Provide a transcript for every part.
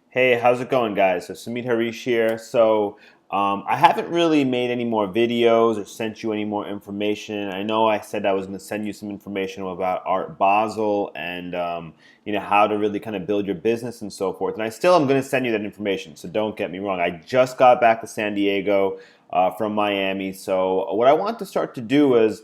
Hey, how's it going, guys? So Sumit Harish here. I haven't really made any more videos or sent you any more information. I know I said I was going to send you some information about Art Basel and how to really kind of build your business and so forth. And I still am going to send you that information. So don't get me wrong. I just got back to San Diego from Miami. So what I want to start to do is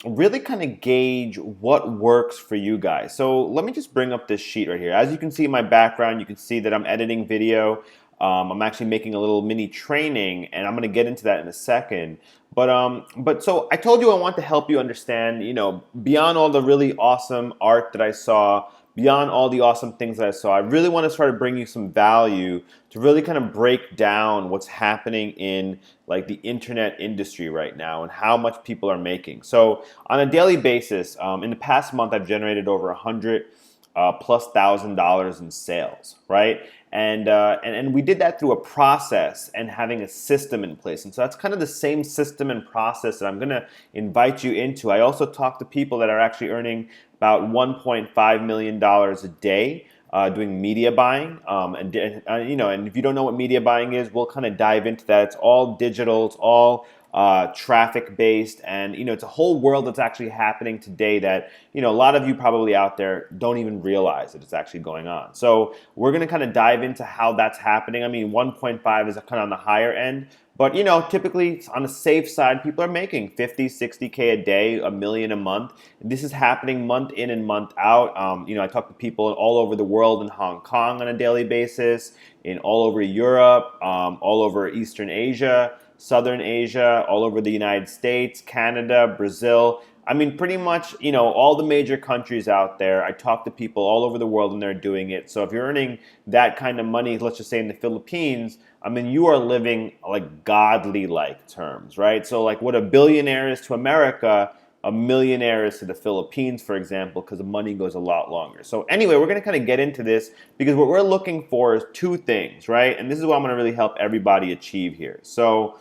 really kind of gauge what works for you guys. So let me just bring up this sheet right here. As you can see in my background, you can see that I'm editing video. I'm actually making a little mini training, and I'm going to get into that in a second. But so I told you I want to help you understand, beyond all the really awesome art that I saw, beyond all the awesome things that I saw, I really want to start to bring you some value to really kind of break down what's happening in like the internet industry right now and how much people are making. So on a daily basis, in the past month, I've generated over 100 plus $1,000 in sales, right? And we did that through a process and having a system in place. And so that's kind of the same system and process that I'm going to invite you into. I also talk to people that are actually earning about $1.5 million a day doing media buying. And if you don't know what media buying is, we'll kind of dive into that. It's all digital. It's all traffic based, and it's a whole world that's actually happening today that a lot of you probably out there don't even realize that it's actually going on. So we're going to kind of dive into how that's happening. I mean, 1.5 is kind of on the higher end, but typically on the safe side, people are making 50, 60K a day, a million a month. This is happening month in and month out. I talk to people all over the world, in Hong Kong on a daily basis, in all over Europe, all over Eastern Asia, Southern Asia, all over the United States, Canada, Brazil. I mean, pretty much, all the major countries out there. I talk to people all over the world and they're doing it. So if you're earning that kind of money, let's just say in the Philippines, I mean, you are living like godly like terms, right? So like what a billionaire is to America, a millionaire is to the Philippines, for example, because the money goes a lot longer. So anyway, we're going to kind of get into this because what we're looking for is two things, right? And this is what I'm going to really help everybody achieve here. So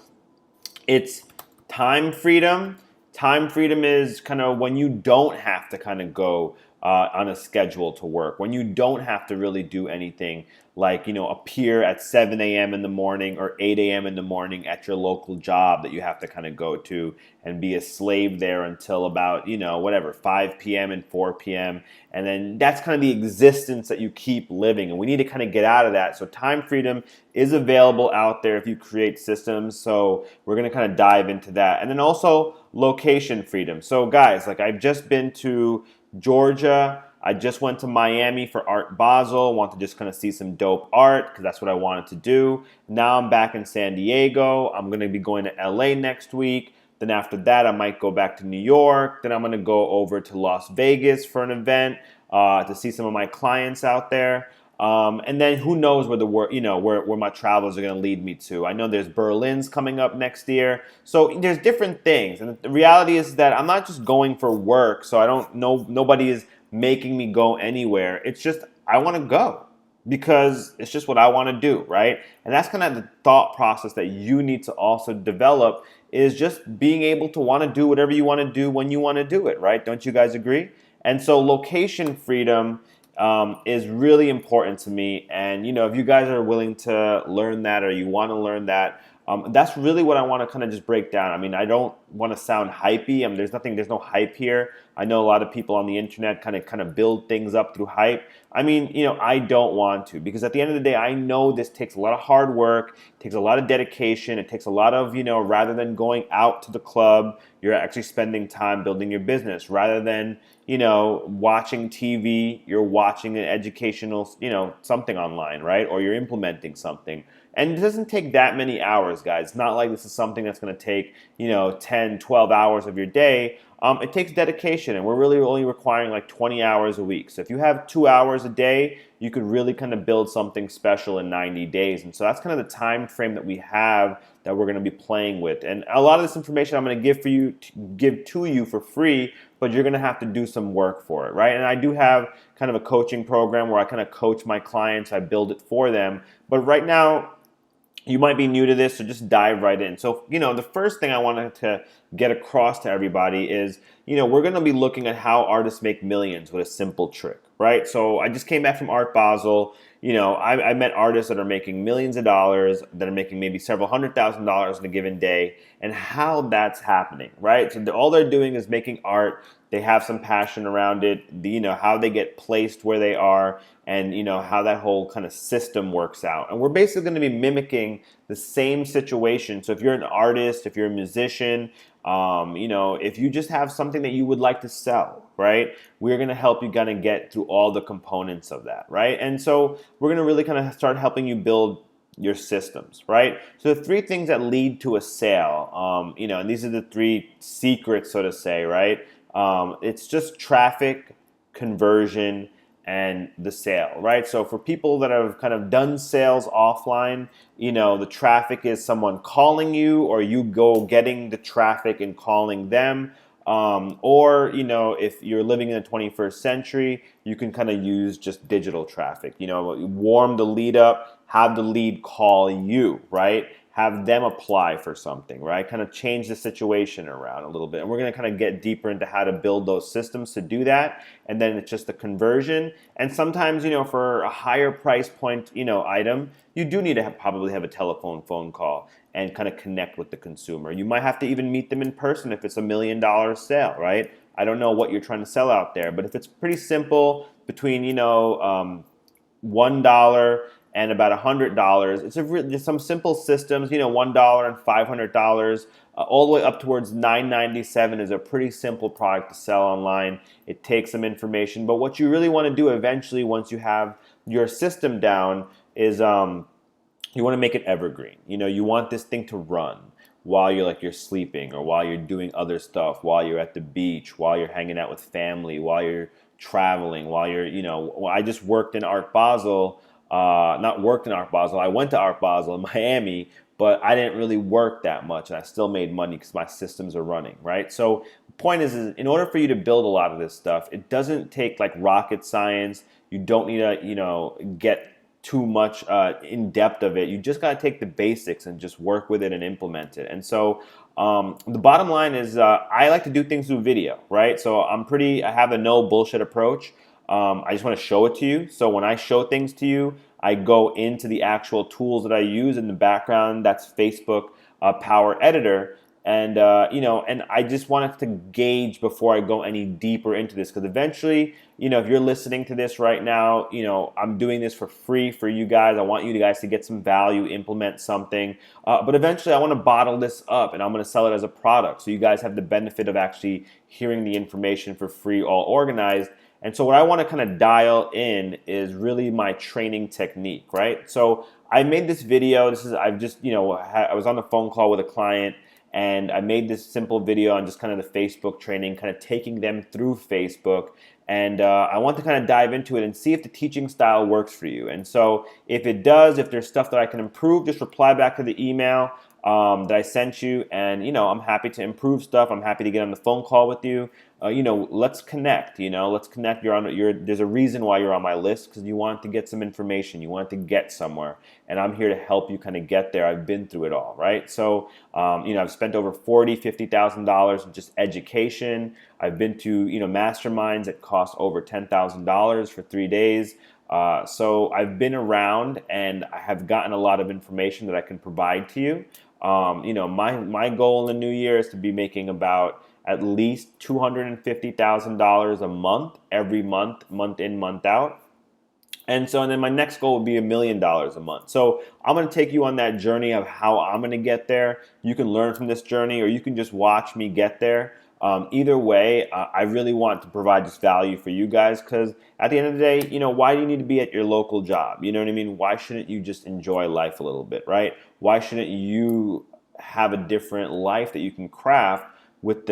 it's time freedom. Time freedom is kind of when you don't have to kind of go on a schedule to work, when you don't have to really do anything like, appear at 7 a.m. in the morning or 8 a.m. in the morning at your local job that you have to kind of go to and be a slave there until about, whatever, 5 p.m. and 4 p.m. And then that's kind of the existence that you keep living. And we need to kind of get out of that. So time freedom is available out there if you create systems. So we're going to kind of dive into that. And then also location freedom. So guys, like I've just been to Georgia. I just went to Miami for Art Basel. Want to just kind of see some dope art because that's what I wanted to do. Now I'm back in San Diego. I'm going to be going to LA next week. Then after that, I might go back to New York. Then I'm going to go over to Las Vegas for an event to see some of my clients out there. And then who knows where where my travels are going to lead me to. I know there's Berlin's coming up next year. So there's different things. And the reality is that I'm not just going for work. So I don't know, nobody is making me go anywhere. It's just, I want to go because it's just what I want to do, right? And that's kind of the thought process that you need to also develop, is just being able to want to do whatever you want to do when you want to do it, right? Don't you guys agree? And so location freedom is really important to me. And if you guys are willing to learn that or you want to learn that, that's really what I want to kind of just break down. I mean, I don't want to sound hypey. I mean, there's no hype here. I know a lot of people on the internet kind of build things up through hype. I mean, I don't want to, because at the end of the day, I know this takes a lot of hard work, it takes a lot of dedication, it takes a lot of, rather than going out to the club, you're actually spending time building your business. Rather than, watching TV, you're watching an educational, something online, right? Or you're implementing something. And it doesn't take that many hours, guys. It's not like this is something that's going to take, 10, 12 hours of your day. It takes dedication, and we're really only requiring like 20 hours a week. So if you have 2 hours a day, you could really kind of build something special in 90 days. And so that's kind of the time frame that we have that we're going to be playing with. And a lot of this information I'm going to give to you for free, but you're going to have to do some work for it, right? And I do have kind of a coaching program where I kind of coach my clients, I build it for them. But right now, you might be new to this, so just dive right in. So, the first thing I wanted to get across to everybody is, we're going to be looking at how artists make millions with a simple trick, right? So I just came back from Art Basel. I met artists that are making millions of dollars, that are making maybe several $100,000 in a given day, and how that's happening, right? So all they're doing is making art. They have some passion around it, how they get placed where they are, and how that whole kind of system works out. And we're basically going to be mimicking the same situation. So if you're an artist, if you're a musician, if you just have something that you would like to sell, right? We're going to help you kind of get through all the components of that, right? And so we're going to really kind of start helping you build your systems, right? So the three things that lead to a sale, and these are the three secrets, so to say, right? It's just traffic, conversion, and the sale, right? So for people that have kind of done sales offline, the traffic is someone calling you, or you go getting the traffic and calling them. Or if you're living in the 21st century, you can kind of use just digital traffic. Warm the lead up, have the lead call you, right? Have them apply for something, right? Kind of change the situation around a little bit. And we're going to kind of get deeper into how to build those systems to do that. And then it's just the conversion. And sometimes, for a higher price point, item, you do need to probably have a telephone phone call and kind of connect with the consumer. You might have to even meet them in person if it's $1 million sale, right? I don't know what you're trying to sell out there, but if it's pretty simple between, $1 and about $100. There's some simple systems, $1 and $500, all the way up towards $9.97 is a pretty simple product to sell online. It takes some information, but what you really want to do eventually, once you have your system down, is you want to make it evergreen. You want this thing to run while you're sleeping, or while you're doing other stuff, while you're at the beach, while you're hanging out with family, while you're traveling, while you're, I just worked in Art Basel. Not worked in Art Basel. I went to Art Basel in Miami, but I didn't really work that much, and I still made money because my systems are running, right? So the point is in order for you to build a lot of this stuff, it doesn't take like rocket science. You don't need to, get too much in depth of it. You just got to take the basics and just work with it and implement it. And so the bottom line is I like to do things through video, right? So I have a no bullshit approach. I just want to show it to you. So when I show things to you, I go into the actual tools that I use in the background. That's Facebook Power Editor. And, and I just wanted to gauge before I go any deeper into this, because eventually, if you're listening to this right now, I'm doing this for free for you guys. I want you guys to get some value, implement something. But eventually I want to bottle this up and I'm going to sell it as a product. So you guys have the benefit of actually hearing the information for free, all organized. And so what I want to kind of dial in is really my training technique, right? So I made this video. I was on the phone call with a client, and I made this simple video on just kind of the Facebook training, kind of taking them through Facebook. And I want to kind of dive into it and see if the teaching style works for you. And so if it does, if there's stuff that I can improve, just reply back to the email that I sent you. And, I'm happy to improve stuff. I'm happy to get on the phone call with you. Let's connect. Let's connect. There's a reason why you're on my list, because you want to get some information. You want to get somewhere, and I'm here to help you kind of get there. I've been through it all, right? So, I've spent over $50,000 in just education. I've been to masterminds that cost over $10,000 for 3 days. So I've been around, and I have gotten a lot of information that I can provide to you. My goal in the new year is to be making about at least $250,000 a month, every month, month in, month out. And then my next goal would be $1 million a month. So I'm going to take you on that journey of how I'm going to get there. You can learn from this journey, or you can just watch me get there. Either way, I really want to provide this value for you guys, because at the end of the day, why do you need to be at your local job? You know what I mean? Why shouldn't you just enjoy life a little bit, right? Why shouldn't you have a different life that you can craft with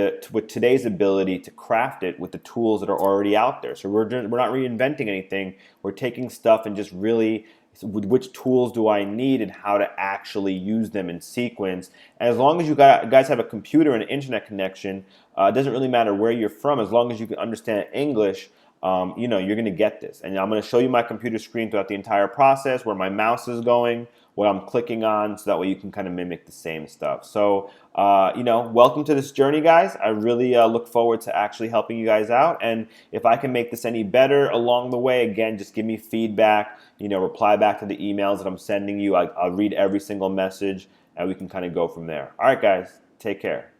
today's ability to craft it with the tools that are already out there? So we're not reinventing anything. We're taking stuff and just really, which tools do I need and how to actually use them in sequence. And as long as you guys have a computer and an internet connection, it doesn't really matter where you're from. As long as you can understand English, you're going to get this. And I'm going to show you my computer screen throughout the entire process, where my mouse is going, what I'm clicking on, so that way you can kind of mimic the same stuff. So, welcome to this journey, guys. I really look forward to actually helping you guys out. And if I can make this any better along the way, again, just give me feedback, reply back to the emails that I'm sending you. I'll read every single message, and we can kind of go from there. All right, guys, take care.